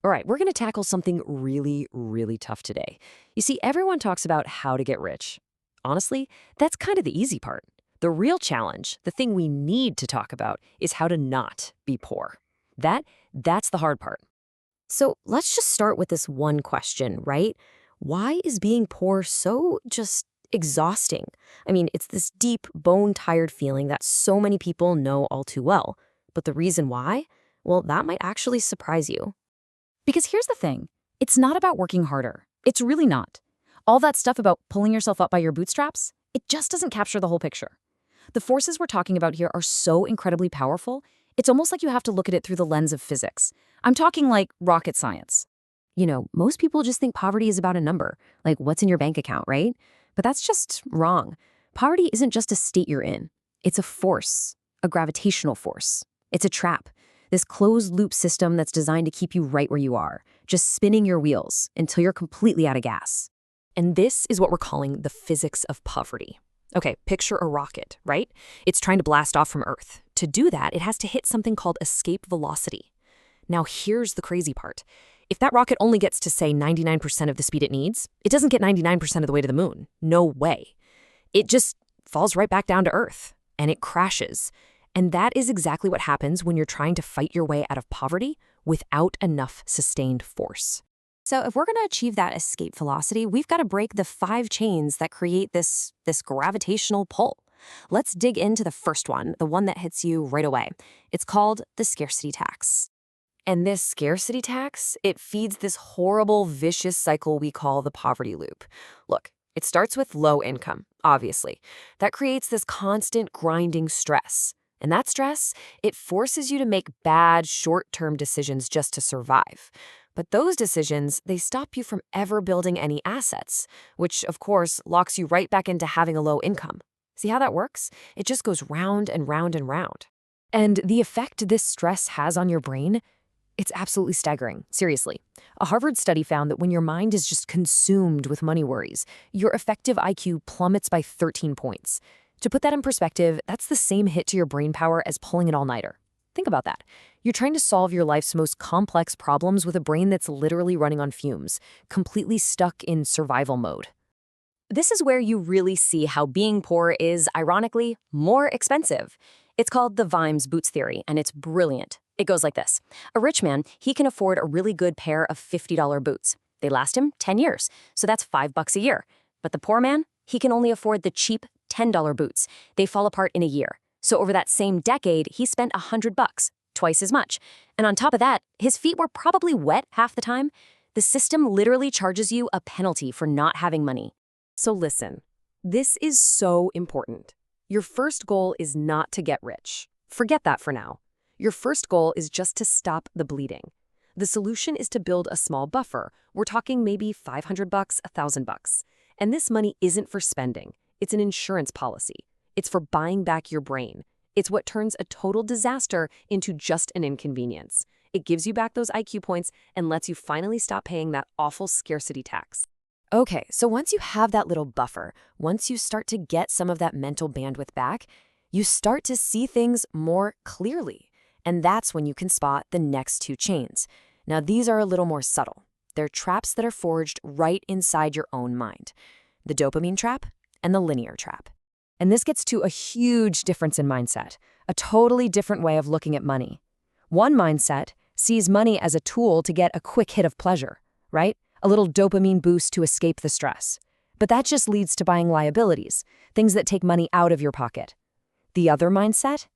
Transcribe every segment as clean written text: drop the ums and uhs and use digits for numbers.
All right, we're going to tackle something really, really tough today. You see, everyone talks about how to get rich. Honestly, that's kind of the easy part. The real challenge, the thing we need to talk about, is how to not be poor. That's the hard part. So let's just start with this one question, right? Why is being poor so just exhausting? I mean, it's this deep, bone-tired feeling that so many people know all too well. But the reason why? Well, that might actually surprise you. Because here's the thing, it's not about working harder. It's really not. All that stuff about pulling yourself up by your bootstraps, it just doesn't capture the whole picture. The forces we're talking about here are so incredibly powerful, it's almost like you have to look at it through the lens of physics. I'm talking like rocket science. Most people just think poverty is about a number, like what's in your bank account, right? But that's just wrong. Poverty isn't just a state you're in. It's a force, a gravitational force. It's a trap, this closed-loop system that's designed to keep you right where you are, just spinning your wheels until you're completely out of gas. And this is what we're calling the physics of poverty. Okay, picture a rocket, right? It's trying to blast off from Earth. To do that, it has to hit something called escape velocity. Now, here's the crazy part. If that rocket only gets to, say, 99% of the speed it needs, it doesn't get 99% of the way to the moon. No way. It just falls right back down to Earth, and it crashes. And that is exactly what happens when you're trying to fight your way out of poverty without enough sustained force. So if we're going to achieve that escape velocity, we've got to break the 5 chains that create this gravitational pull. Let's dig into the first one, the one that hits you right away. It's called the scarcity tax. And this scarcity tax, it feeds this horrible, vicious cycle we call the poverty loop. Look, it starts with low income, obviously. That creates this constant grinding stress. And that stress, it forces you to make bad, short-term decisions just to survive. But those decisions, they stop you from ever building any assets, which, of course, locks you right back into having a low income. See how that works? It just goes round and round and round. And the effect this stress has on your brain, it's absolutely staggering, seriously. A Harvard study found that when your mind is just consumed with money worries, your effective IQ plummets by 13 points. To put that in perspective, that's the same hit to your brain power as pulling an all-nighter. Think about that. You're trying to solve your life's most complex problems with a brain that's literally running on fumes, completely stuck in survival mode. This is where you really see how being poor is, ironically, more expensive. It's called the Vime's boots theory, and it's brilliant. It goes like this. A rich man, he can afford a really good pair of $50 boots. They last him 10 years, so that's $5 a year. But the poor man, he can only afford the cheap $10 boots. They fall apart in a year. So over that same decade, he spent $100, twice as much. And on top of that, his feet were probably wet half the time. The system literally charges you a penalty for not having money. So listen, this is so important. Your first goal is not to get rich. Forget that for now. Your first goal is just to stop the bleeding. The solution is to build a small buffer. We're talking maybe $500, $1,000. And this money isn't for spending. It's an insurance policy. It's for buying back your brain. It's what turns a total disaster into just an inconvenience. It gives you back those IQ points and lets you finally stop paying that awful scarcity tax. Okay, so once you have that little buffer, once you start to get some of that mental bandwidth back, you start to see things more clearly. And that's when you can spot the next 2 chains. Now, these are a little more subtle. They're traps that are forged right inside your own mind. The dopamine trap and the linear trap. And this gets to a huge difference in mindset, a totally different way of looking at money. One mindset sees money as a tool to get a quick hit of pleasure, right? A little dopamine boost to escape the stress. But that just leads to buying liabilities, things that take money out of your pocket. The other mindset?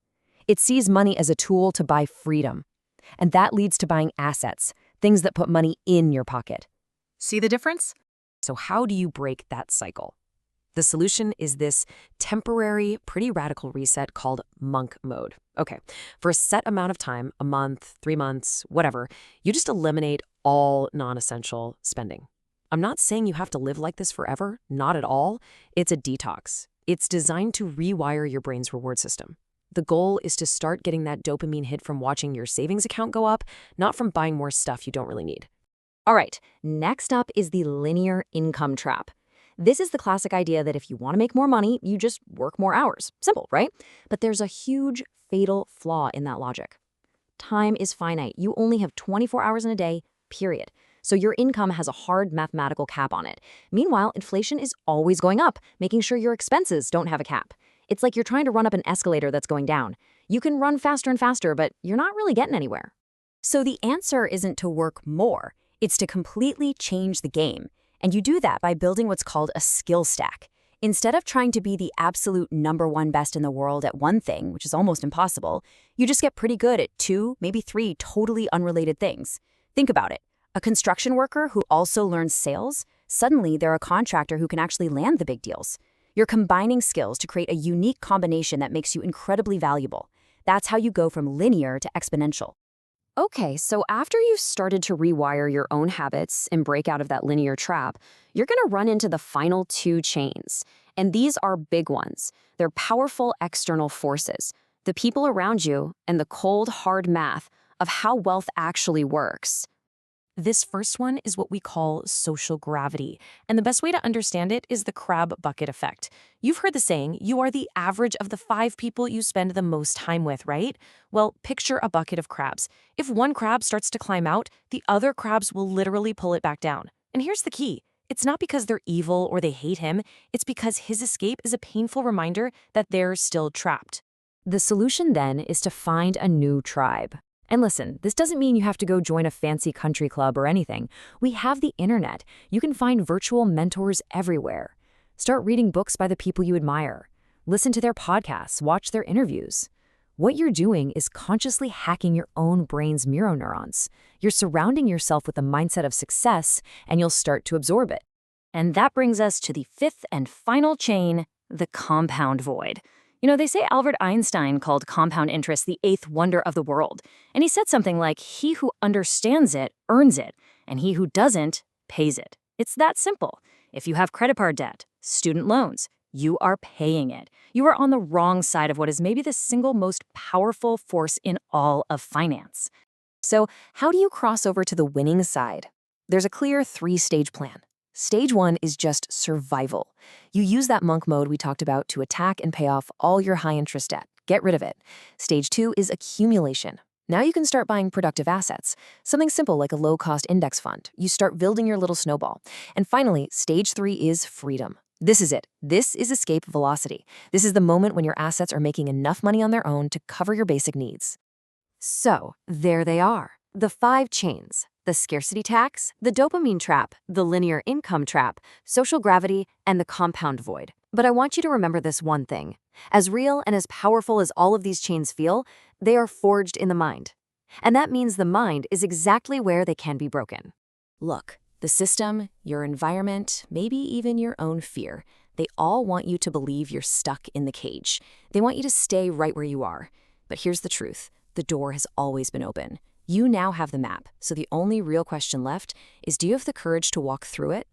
It sees money as a tool to buy freedom. And that leads to buying assets, things that put money in your pocket. See the difference? So how do you break that cycle? The solution is this temporary, pretty radical reset called monk mode. Okay, for a set amount of time, a month, 3 months, whatever, you just eliminate all non-essential spending. I'm not saying you have to live like this forever, not at all. It's a detox. It's designed to rewire your brain's reward system. The goal is to start getting that dopamine hit from watching your savings account go up, not from buying more stuff you don't really need. All right, next up is the linear income trap. This is the classic idea that if you want to make more money, you just work more hours. Simple, right? But there's a huge, fatal flaw in that logic. Time is finite. You only have 24 hours in a day, period. So your income has a hard mathematical cap on it. Meanwhile, inflation is always going up, making sure your expenses don't have a cap. It's like you're trying to run up an escalator that's going down. You can run faster and faster, but you're not really getting anywhere. So the answer isn't to work more, it's to completely change the game. And you do that by building what's called a skill stack. Instead of trying to be the absolute #1 best in the world at one thing, which is almost impossible, you just get pretty good at 2, maybe 3 totally unrelated things. Think about it. A construction worker who also learns sales, suddenly they're a contractor who can actually land the big deals. You're combining skills to create a unique combination that makes you incredibly valuable. That's how you go from linear to exponential. Okay, so after you've started to rewire your own habits and break out of that linear trap, you're going to run into the final 2 chains. And these are big ones. They're powerful external forces, the people around you, and the cold, hard math of how wealth actually works. This first one is what we call social gravity, and the best way to understand it is the crab bucket effect. You've heard the saying, you are the average of the 5 people you spend the most time with, right? Well, picture a bucket of crabs. If one crab starts to climb out, the other crabs will literally pull it back down. And here's the key. It's not because they're evil or they hate him, it's because his escape is a painful reminder that they're still trapped. The solution then is to find a new tribe. And listen, this doesn't mean you have to go join a fancy country club or anything. We have the internet. You can find virtual mentors everywhere. Start reading books by the people you admire. Listen to their podcasts, watch their interviews. What you're doing is consciously hacking your own brain's mirror neurons. You're surrounding yourself with a mindset of success, and you'll start to absorb it. And that brings us to the 5th and final chain, the compound void. You know, they say Albert Einstein called compound interest the 8th wonder of the world. And he said something like, he who understands it earns it, and he who doesn't pays it. It's that simple. If you have credit card debt, student loans, you are paying it. You are on the wrong side of what is maybe the single most powerful force in all of finance. So, how do you cross over to the winning side? There's a clear 3-stage plan. Stage 1 is just survival. You use that monk mode we talked about to attack and pay off all your high-interest debt. Get rid of it. Stage 2 is accumulation. Now you can start buying productive assets. Something simple like a low-cost index fund. You start building your little snowball. And finally, stage 3 is freedom. This is it. This is escape velocity. This is the moment when your assets are making enough money on their own to cover your basic needs. So, there they are. The 5 chains. The scarcity tax, the dopamine trap, the linear income trap, social gravity, and the compound void. But I want you to remember this one thing. As real and as powerful as all of these chains feel, they are forged in the mind. And that means the mind is exactly where they can be broken. Look, the system, your environment, maybe even your own fear, they all want you to believe you're stuck in the cage. They want you to stay right where you are. But here's the truth. The door has always been open. You now have the map, so the only real question left is, do you have the courage to walk through it?